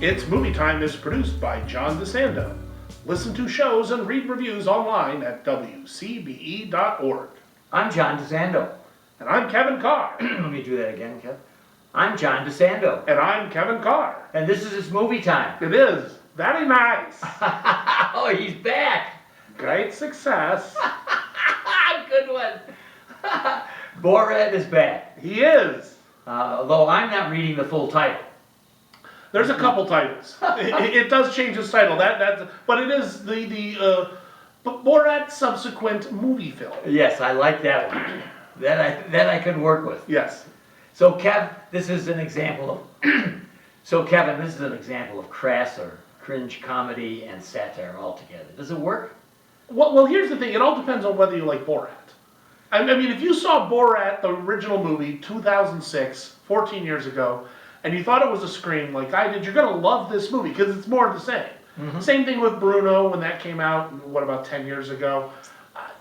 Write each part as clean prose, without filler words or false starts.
It's Movie Time is produced by John DeSando. Listen to shows and read reviews online at wcbe.org. I'm John DeSando. And I'm Kevin Carr. Let me do that again, Kev. I'm John DeSando. And I'm Kevin Carr. And this is It's Movie Time. It is. Very nice. Oh, he's back. Great success. Good one. Borat is back. He is. Although I'm not reading the full title. There's a couple titles. It does change its title. But it is the Borat Subsequent Moviefilm. Yes, I like that one. That I could work with. Yes. So Kev, this is an example of crass or cringe comedy and satire all together. Does it work? Well, here's the thing. It all depends on whether you like Borat. I mean, if you saw Borat, the original movie, 2006, 14 years ago, and you thought it was a scream like I did, you're going to love this movie because it's more of the same. Mm-hmm. Same thing with Bruno when that came out, about 10 years ago.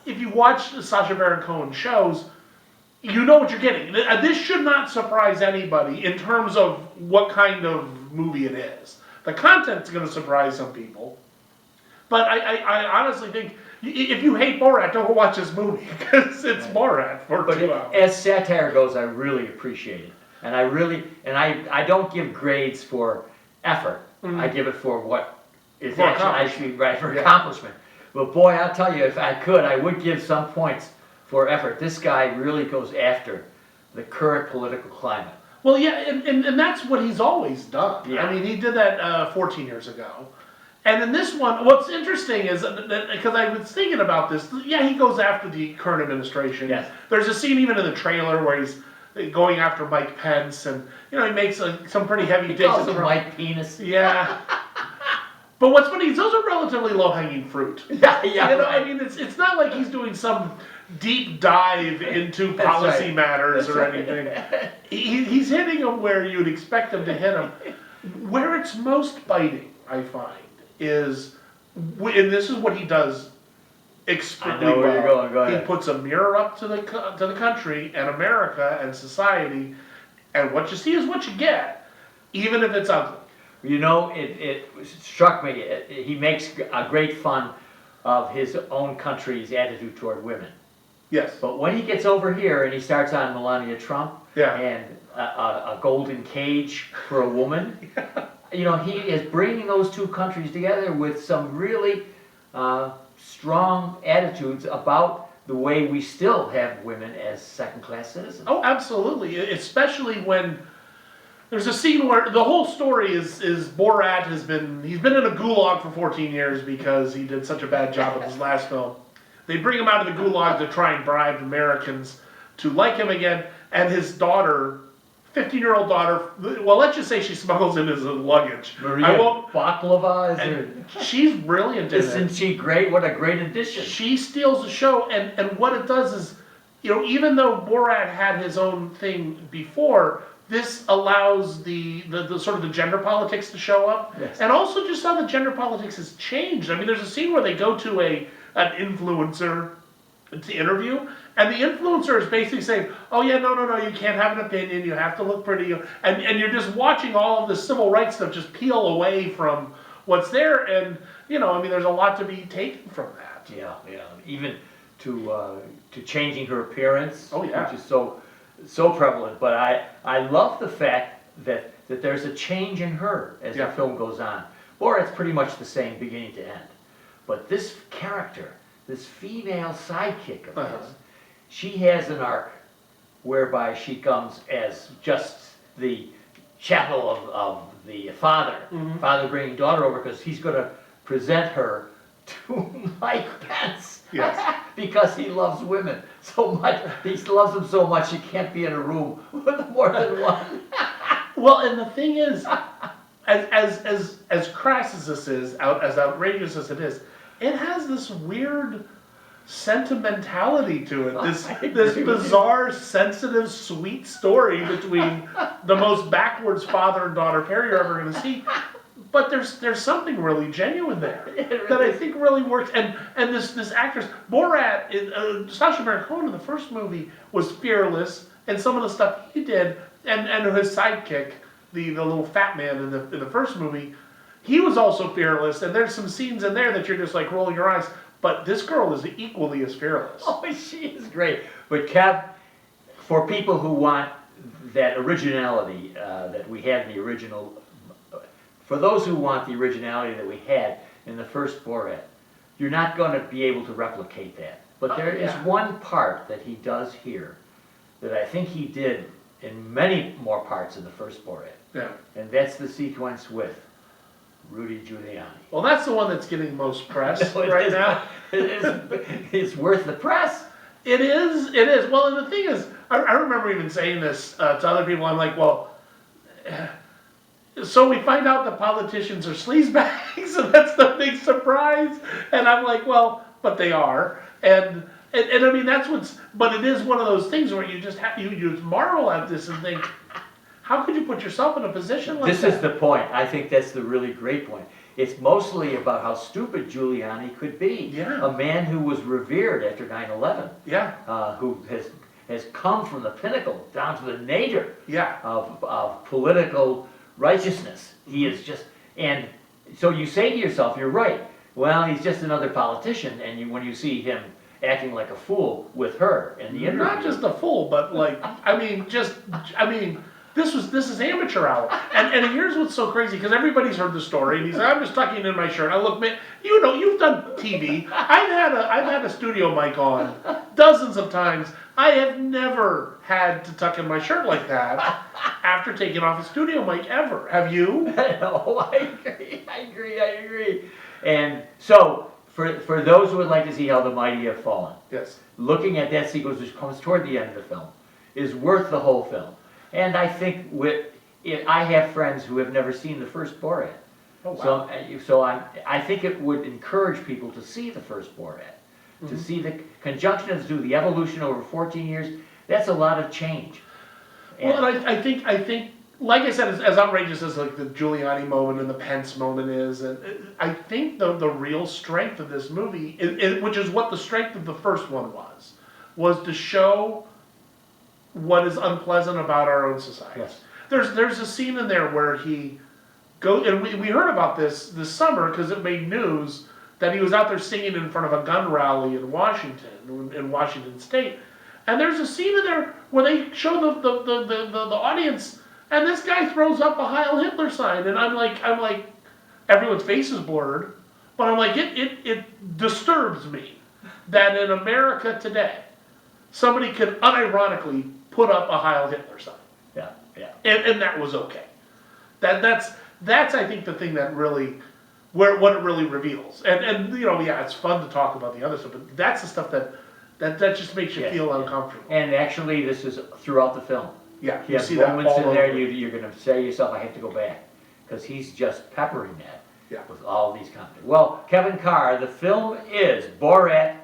If you watch Sacha Baron Cohen shows, you know what you're getting. This should not surprise anybody in terms of what kind of movie it is. The content's going to surprise some people. But I honestly think if you hate Borat, don't go watch this movie because it's Borat for 2 hours. As satire goes, I really appreciate it. And I don't give grades for effort. Mm-hmm. I give it for what is for accomplishment. But boy, I'll tell you, if I could, I would give some points for effort. This guy really goes after the current political climate. Well, yeah, and that's what he's always done. Yeah. I mean, he did that 14 years ago. And in this one, what's interesting is that, because I was thinking about this, yeah, he goes after the current administration. Yes. There's a scene even in the trailer where he's going after Mike Pence, and he makes some pretty heavy digs. He calls him Mike Penis. Yeah. But what's funny is those are relatively low-hanging fruit. Yeah, right. I mean, it's not like he's doing some deep dive into policy matters or anything. He's hitting them where you'd expect him to hit them. Where it's most biting, I find, is, and this is what he does extremely well. Where you're going. Go ahead. He puts a mirror up to the country and America and society, and what you see is what you get, even if it's ugly. It struck me. He makes a great fun of his own country's attitude toward women. Yes. But when he gets over here and he starts on Melania Trump and a golden cage for a woman, he is bringing those two countries together with some really strong attitudes about the way we still have women as second-class citizens. Oh, absolutely. Especially when there's a scene where the whole story is Borat he's been in a gulag for 14 years because he did such a bad job with his last film. They bring him out of the gulag to try and bribe Americans to like him again, and his daughter, 15-year-old daughter, well, let's just say she smuggles in his luggage. Maria Baklava is her. She's brilliant in it. Isn't she great? What a great addition. She steals the show, and what it does is, even though Borat had his own thing before, this allows the sort of the gender politics to show up. Yes. And also just how the gender politics has changed. I mean, there's a scene where they go to an influencer to interview, and the influencer is basically saying, oh yeah, no, you can't have an opinion, you have to look pretty, and you're just watching all of the civil rights stuff just peel away from what's there, and there's a lot to be taken from that. Yeah, even to changing her appearance, which is so prevalent. But I love the fact that there's a change in her as the film goes on. Borat's pretty much the same beginning to end. But this character, this female sidekick of his, she has an arc whereby she comes as just the chattel of the father. Mm-hmm. Father bringing daughter over because he's going to present her to Mike Pence. Yes. Because he loves women so much. He loves them so much he can't be in a room with more than one. Well, and the thing is, as crass as this is, as outrageous as it is, it has this weird sentimentality to it. This bizarre, sensitive, sweet story between the most backwards father and daughter pair you're ever going to see. But there's something really genuine there that I think really works. And this actress, Borat, Sacha Baron Cohen in the first movie was fearless, and some of the stuff he did, and his sidekick, the little fat man in the first movie, he was also fearless, and there's some scenes in there that you're just like rolling your eyes. But this girl is equally as fearless. Oh, she is great. But Kev, for people who want that originality that we had in the original, for those who want the originality that we had in the first Borat, you're not going to be able to replicate that. But there is one part that he does here that I think he did in many more parts of the first Borat. Yeah. And that's the sequence with Rudy Giuliani. Well, that's the one that's getting most press No, right now. It's worth the press. It is. It is. Well, and the thing is, I remember even saying this to other people. I'm like, well, so we find out the politicians are sleazebags, and that's the big surprise. And I'm like, well, but they are. And I mean, that's what's. But it is one of those things where you just have you marvel at this and think, how could you put yourself in a position like that? This is the point. I think that's the really great point. It's mostly about how stupid Giuliani could be. Yeah. A man who was revered after 9/11. Yeah. Who has come from the pinnacle down to the nadir Yeah. of political righteousness. He is just, and so you say to yourself, you're right. Well, he's just another politician, and when you see him acting like a fool with her in the interview. Not just a fool, but like, I mean, this is amateur hour. And here's what's so crazy, because everybody's heard the story, and he's like, I'm just tucking in my shirt. I look, man, you know, you've done TV. I've had a studio mic on dozens of times. I have never had to tuck in my shirt like that after taking off a studio mic ever. Have you? No, I agree. And so, for those who would like to see how the mighty have fallen, Yes. looking at that sequence which comes toward the end of the film is worth the whole film. And I think I have friends who have never seen the first Borat. Oh, wow. So I think it would encourage people to see the first Borat, to see the conjunction of the evolution over 14 years. That's a lot of change. Well, and I think, like I said, as outrageous as like the Giuliani moment and the Pence moment is, and I think the real strength of this movie, which is what the strength of the first one was to show what is unpleasant about our own society. Yes. There's a scene in there where he goes, and we heard about this summer because it made news that he was out there singing in front of a gun rally in Washington State. And there's a scene in there where they show the audience, and this guy throws up a Heil Hitler sign, and I'm like, everyone's face is blurred, but I'm like, it disturbs me that in America today, somebody could unironically put up a Heil Hitler sign. Yeah. And that was okay. That's I think the thing that really, what it really reveals. And you know, yeah, it's fun to talk about the other stuff, but that's the stuff that just makes you feel uncomfortable. And actually, this is throughout the film. Yeah, you see moments in there you're going to say to yourself, I have to go back, because he's just peppering that with all these comments. Well, Kevin Carr, the film is Borat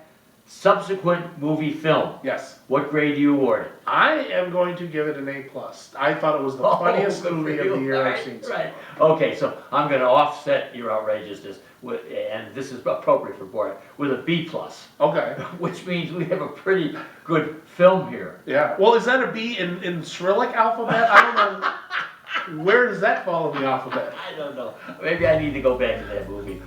Subsequent Moviefilm. Yes. What grade do you award it? I am going to give it an A+. I thought it was the funniest movie of the year I've seen. Right. Okay, so I'm going to offset your outrageousness, and this is appropriate for Borat, with a B+. Okay. Which means we have a pretty good film here. Yeah. Well, is that a B in Cyrillic alphabet? I don't know. Where does that fall in the alphabet? I don't know. Maybe I need to go back to that movie.